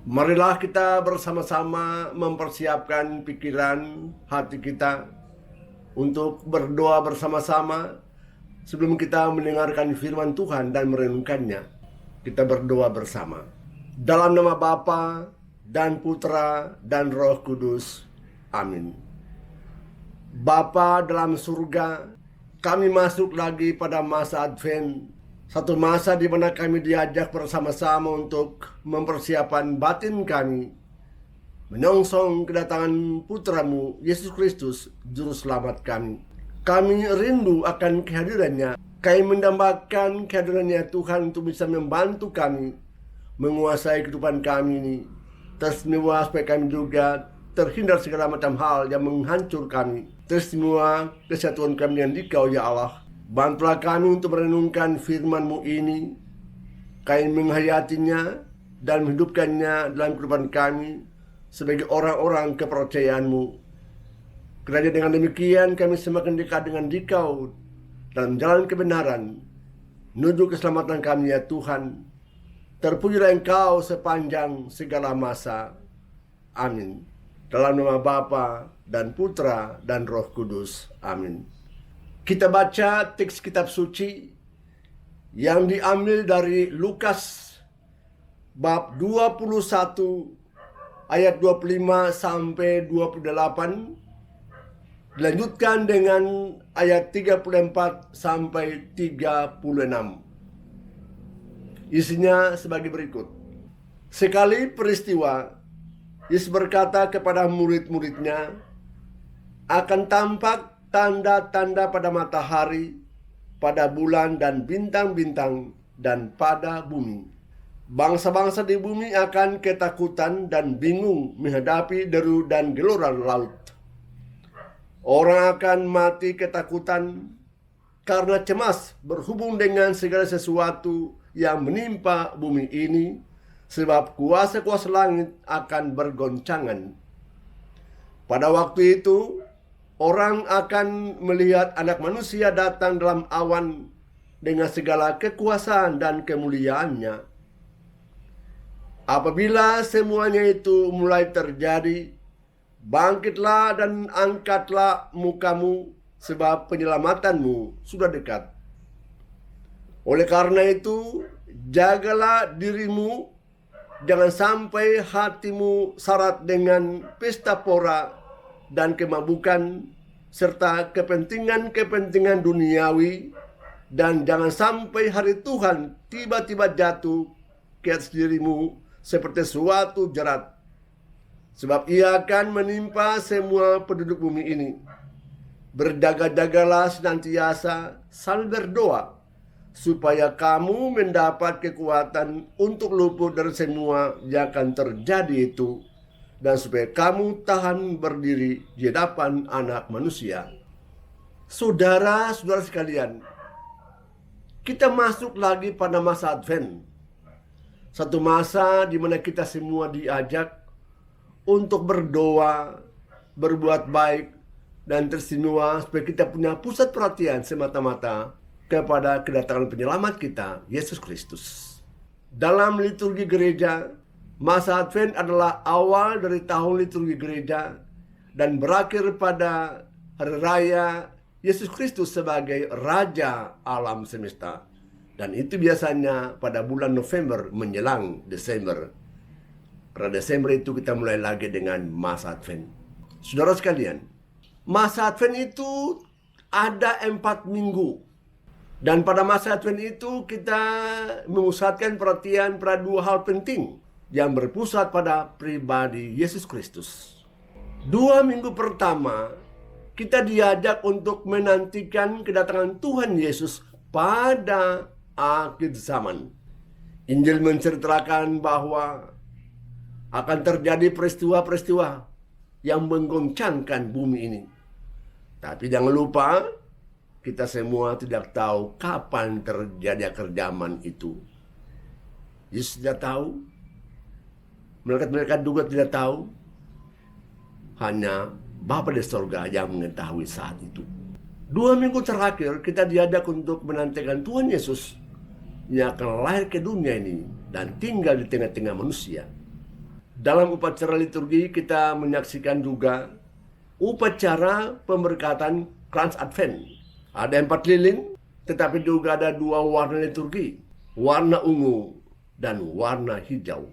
Marilah kita bersama-sama mempersiapkan pikiran hati kita untuk berdoa bersama-sama sebelum kita mendengarkan firman Tuhan dan merenungkannya. Kita berdoa bersama. Dalam nama Bapa dan Putra dan Roh Kudus. Amin. Bapa dalam surga, kami masuk lagi pada masa Advent. Satu masa di mana kami diajak bersama-sama untuk mempersiapkan batin kami menyongsong kedatangan Putramu Yesus Kristus, Juru Selamat kami. Kami rindu akan kehadirannya. Kami mendambakan kehadirannya Tuhan untuk bisa membantu kami menguasai kehidupan kami ini. Tersemua supaya kami juga terhindar segala macam hal yang menghancur kami. Tersemua kesatuan kami dengan Dikau ya Allah. Bantulah kami untuk merenungkan firman-Mu ini, kami menghayatinya dan menghidupkannya dalam kehidupan kami sebagai orang-orang kepercayaan-Mu. Kerana dengan demikian kami semakin dekat dengan Dikau dalam jalan kebenaran, menuju keselamatan kami ya Tuhan. Terpujilah Engkau sepanjang segala masa. Amin. Dalam nama Bapa dan Putra dan Roh Kudus. Amin. Kita baca teks kitab suci yang diambil dari Lukas bab 21 ayat 25 sampai 28, dilanjutkan dengan ayat 34 sampai 36. Isinya sebagai berikut. Sekali peristiwa, Yesus berkata kepada murid-muridnya, akan tampak tanda-tanda pada matahari, pada bulan dan bintang-bintang, dan pada bumi. Bangsa-bangsa di bumi akan ketakutan dan bingung menghadapi deru dan gelora laut. Orang akan mati ketakutan karena cemas berhubung dengan segala sesuatu yang menimpa bumi ini, sebab kuasa-kuasa langit akan bergoncangan. Pada waktu itu, orang akan melihat Anak Manusia datang dalam awan dengan segala kekuasaan dan kemuliaannya. Apabila semuanya itu mulai terjadi, bangkitlah dan angkatlah mukamu, sebab penyelamatanmu sudah dekat. Oleh karena itu, jagalah dirimu, jangan sampai hatimu syarat dengan pesta pora dan kemabukan, serta kepentingan-kepentingan duniawi, dan jangan sampai hari Tuhan tiba-tiba jatuh ke atas dirimu seperti suatu jerat, sebab ia akan menimpa semua penduduk bumi ini. Berjaga-jagalah senantiasa sambil berdoa, supaya kamu mendapat kekuatan untuk luput dari semua yang akan terjadi itu, dan supaya kamu tahan berdiri di hadapan Anak Manusia. Saudara-saudara sekalian, kita masuk lagi pada masa Advent. Satu masa di mana kita semua diajak untuk berdoa, berbuat baik, dan tersinua supaya kita punya pusat perhatian semata-mata kepada kedatangan penyelamat kita, Yesus Kristus. Dalam liturgi gereja, masa Advent adalah awal dari tahun liturgi gereja dan berakhir pada hari raya Yesus Kristus sebagai Raja alam semesta. Dan itu biasanya pada bulan November menjelang Desember. Pada Desember itu kita mulai lagi dengan masa Advent. Saudara sekalian, masa Advent itu ada 4 minggu. Dan pada masa Advent itu kita memusatkan perhatian pada 2 hal penting yang berpusat pada pribadi Yesus Kristus. 2 minggu pertama, kita diajak untuk menantikan kedatangan Tuhan Yesus pada akhir zaman. Injil menceritakan bahwa akan terjadi peristiwa-peristiwa yang menggoncangkan bumi ini. Tapi jangan lupa, kita semua tidak tahu kapan terjadi akhir zaman itu. Yesus tidak tahu, malaikat-malaikat juga tidak tahu. Hanya Bapa di sorga yang mengetahui saat itu. 2 minggu terakhir kita diajak untuk menantikan Tuhan Yesus yang akan lahir ke dunia ini dan tinggal di tengah-tengah manusia. Dalam upacara liturgi kita menyaksikan juga upacara pemberkatan Krans Advent. Ada 4 lilin, tetapi juga ada 2 warna liturgi, warna ungu dan warna hijau.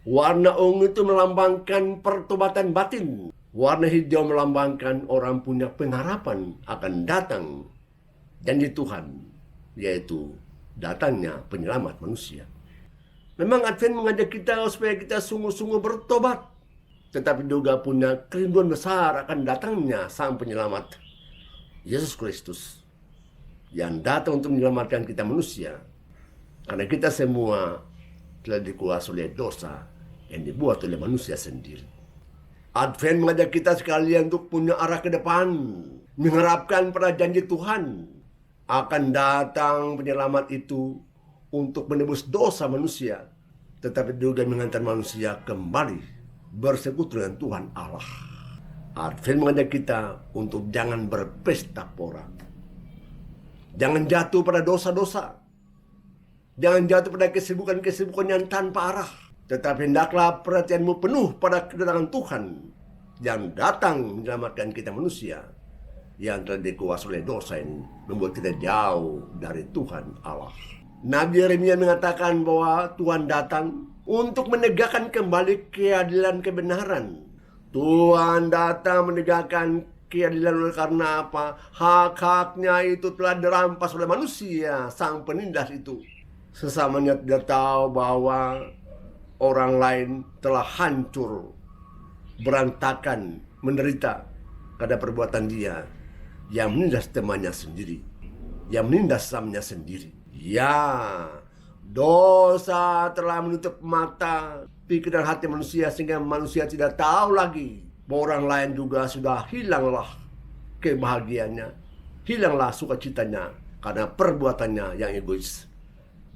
Warna ungu itu melambangkan pertobatan batin. Warna hijau melambangkan orang punya pengharapan akan datang janji Tuhan, yaitu datangnya penyelamat manusia. Memang Advent mengajak kita supaya kita sungguh-sungguh bertobat, tetapi juga punya kerinduan besar akan datangnya Sang Penyelamat, Yesus Kristus, yang datang untuk menyelamatkan kita manusia. Karena kita semua telah dikuasai oleh dosa yang dibuat oleh manusia sendiri. Advent mengajak kita sekalian untuk punya arah ke depan, mengharapkan pada janji Tuhan akan datang penyelamat itu untuk menebus dosa manusia, tetapi juga mengantar manusia kembali bersekutu dengan Tuhan Allah. Advent mengajak kita untuk jangan berpesta pora, jangan jatuh pada dosa-dosa, jangan jatuh pada kesibukan-kesibukan yang tanpa arah, tetapi hendaklah perhatianmu penuh pada kedatangan Tuhan yang datang menyelamatkan kita manusia yang telah dikuasai oleh dosa ini, membuat kita jauh dari Tuhan Allah. Nabi Yeremia mengatakan bahwa Tuhan datang untuk menegakkan kembali keadilan kebenaran. Tuhan datang menegakkan keadilan oleh karena apa? Hak-haknya itu telah dirampas oleh manusia, sang penindas itu. Sesamanya tidak tahu bahwa orang lain telah hancur, berantakan, menderita karena perbuatan dia yang menindas temannya sendiri, yang menindas samnya sendiri. Ya, dosa telah menutup mata, pikiran hati manusia sehingga manusia tidak tahu lagi bahwa orang lain juga sudah hilanglah kebahagiaannya, hilanglah sukacitanya karena perbuatannya yang egois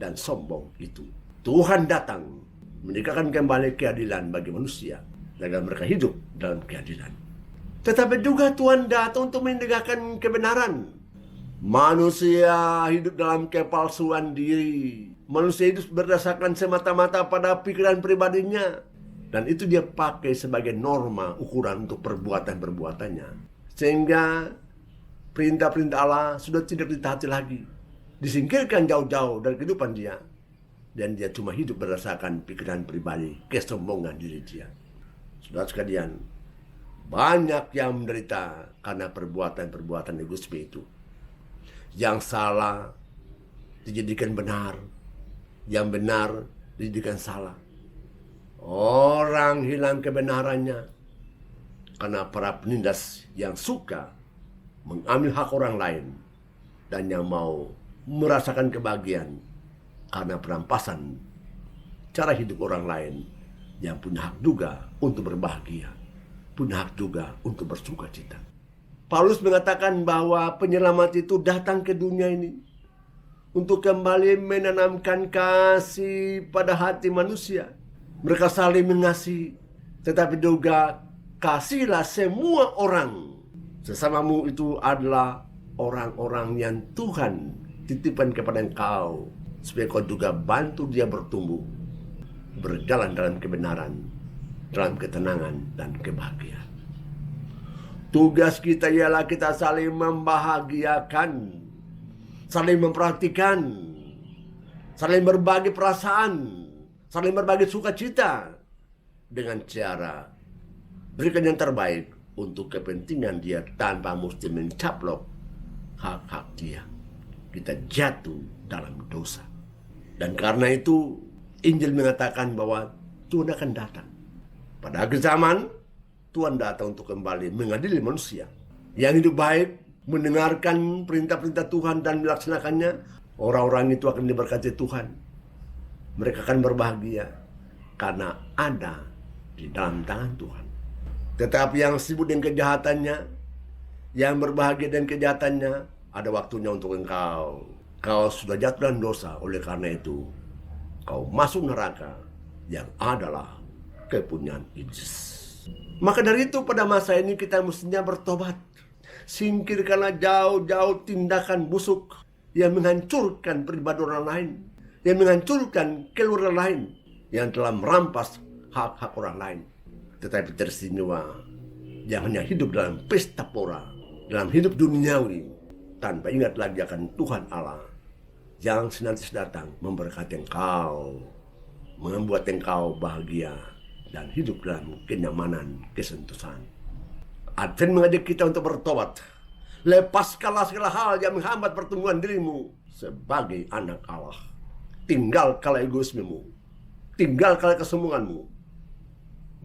dan sombong itu. Tuhan datang menegakkan kembali keadilan bagi manusia agar mereka hidup dalam keadilan. Tetapi juga Tuhan datang untuk menegakkan kebenaran. Manusia hidup dalam kepalsuan diri. Manusia hidup berdasarkan semata-mata pada pikiran pribadinya, dan itu dia pakai sebagai norma ukuran untuk perbuatan-perbuatannya, sehingga perintah-perintah Allah sudah tidak ditaati lagi, disingkirkan jauh-jauh dari kehidupan dia. Dan dia cuma hidup berdasarkan pikiran pribadi, kesombongan diri dia. Saudara sekalian, banyak yang menderita karena perbuatan-perbuatan egoisme itu. Yang salah dijadikan benar, yang benar dijadikan salah. Orang hilang kebenarannya karena para penindas yang suka mengambil hak orang lain dan yang mau merasakan kebahagiaan karena perampasan cara hidup orang lain yang punya hak juga untuk berbahagia, punya hak juga untuk bersuka cita. Paulus mengatakan bahwa penyelamat itu datang ke dunia ini untuk kembali menanamkan kasih pada hati manusia. Mereka saling mengasihi, tetapi juga kasihilah semua orang. Sesamamu itu adalah orang-orang yang Tuhan titipkan kepada engkau, supaya kau juga bantu dia bertumbuh, berjalan dalam kebenaran, dalam ketenangan dan kebahagiaan. Tugas kita ialah kita saling membahagiakan, saling memperhatikan, saling berbagi perasaan, saling berbagi sukacita dengan cara berikan yang terbaik untuk kepentingan dia tanpa mesti mencaplok hak-hak dia. Kita jatuh dalam dosa. Dan karena itu Injil mengatakan bahwa Tuhan akan datang. Pada akhir zaman, Tuhan datang untuk kembali mengadili manusia. Yang hidup baik, mendengarkan perintah-perintah Tuhan dan melaksanakannya, orang-orang itu akan diberkati Tuhan. Mereka akan berbahagia karena ada di dalam tangan Tuhan. Tetapi yang sibuk dengan kejahatannya, yang berbahagia dengan kejahatannya, ada waktunya untuk engkau. Kau sudah jatuh dalam dosa, oleh karena itu kau masuk neraka yang adalah kepunyaan iblis. Maka dari itu pada masa ini kita mestinya bertobat. Singkirkanlah jauh-jauh tindakan busuk yang menghancurkan pribadi orang lain, yang menghancurkan keluarga lain, yang telah merampas hak-hak orang lain. Tetapi teristimewa, jangan hanya hidup dalam pesta pora, dalam hidup duniawi, tanpa ingat lagi akan Tuhan Allah yang senantiasa datang memberkati engkau, membuat engkau bahagia, dan hidup dalam kenyamanan, kesentosan. Advent mengajak kita untuk bertobat. Lepaskanlah segala hal yang menghambat pertumbuhan dirimu sebagai anak Allah. Tinggalkanlah egoismemu, tinggalkanlah kesombonganmu.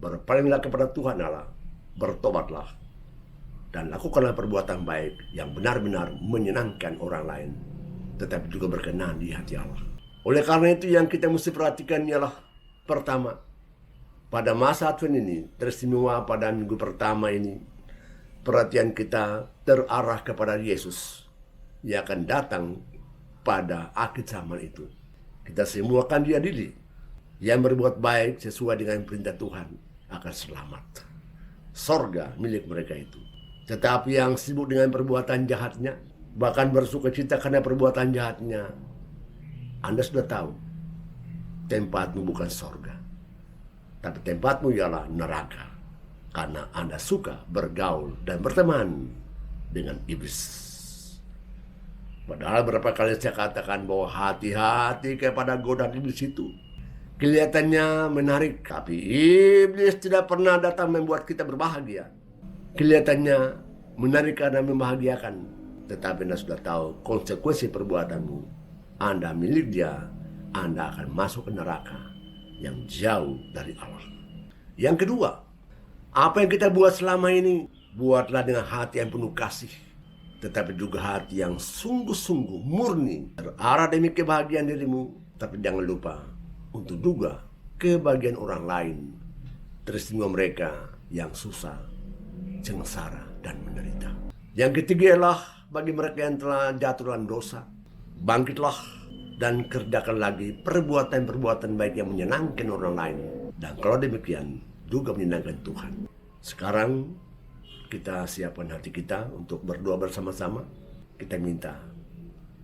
Berpalinglah kepada Tuhan Allah, bertobatlah, dan lakukanlah perbuatan baik yang benar-benar menyenangkan orang lain, tetapi juga berkenan di hati Allah. Oleh karena itu yang kita mesti perhatikan ialah, pertama, pada masa Advent ini, teristimewa pada minggu pertama ini, perhatian kita terarah kepada Yesus yang akan datang pada akhir zaman itu. Kita semua akan diadili. Yang berbuat baik sesuai dengan perintah Tuhan akan selamat. Sorga milik mereka itu. Tetapi yang sibuk dengan perbuatan jahatnya, bahkan bersukacita karena perbuatan jahatnya, Anda sudah tahu, tempatmu bukan sorga, tapi tempatmu ialah neraka. Karena Anda suka bergaul dan berteman dengan iblis. Padahal berapa kali saya katakan bahwa hati-hati kepada godaan iblis itu. Kelihatannya menarik, tapi iblis tidak pernah datang membuat kita berbahagia. Kelihatannya menarik karena membahagiakan, tetapi Anda sudah tahu konsekuensi perbuatanmu. Anda milik dia, Anda akan masuk ke neraka yang jauh dari Allah. Yang kedua, apa yang kita buat selama ini, buatlah dengan hati yang penuh kasih, tetapi juga hati yang sungguh-sungguh murni terarah demi kebahagiaan dirimu. Tapi jangan lupa untuk juga kebahagiaan orang lain, teristimewa mereka yang susah, sengsara, dan menderita. Yang ketiga ialah bagi mereka yang telah jatuh dalam dosa, bangkitlah dan kerjakan lagi perbuatan-perbuatan baik yang menyenangkan orang lain, dan kalau demikian juga menyenangkan Tuhan. Sekarang kita siapkan hati kita untuk berdoa bersama-sama. Kita minta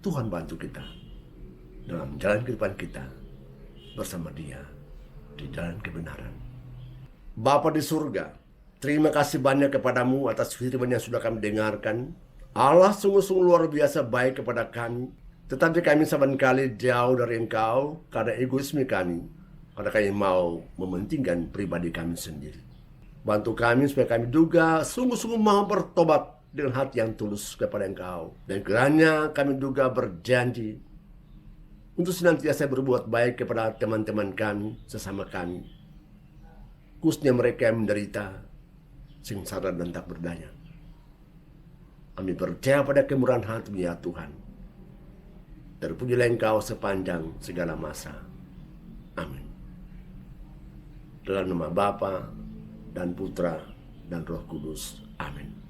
Tuhan bantu kita dalam jalan kehidupan kita bersama Dia di jalan kebenaran. Bapa di surga, terima kasih banyak kepadamu atas firman yang sudah kami dengarkan. Allah sungguh-sungguh luar biasa baik kepada kami, tetapi kami seringkali jauh dari Engkau karena egoisme kami, karena kami mau mementingkan pribadi kami sendiri. Bantu kami supaya kami juga sungguh-sungguh mau bertobat dengan hati yang tulus kepada Engkau. Dan kiranya kami juga berjanji untuk senantiasa berbuat baik kepada teman-teman kami, sesama kami, khususnya mereka yang menderita, sengsara dan tak berdaya. Kami percaya pada kemurahan hati-Mu ya Tuhan. Terpujilah Engkau sepanjang segala masa. Amin. Dalam nama Bapa dan Putra dan Roh Kudus. Amin.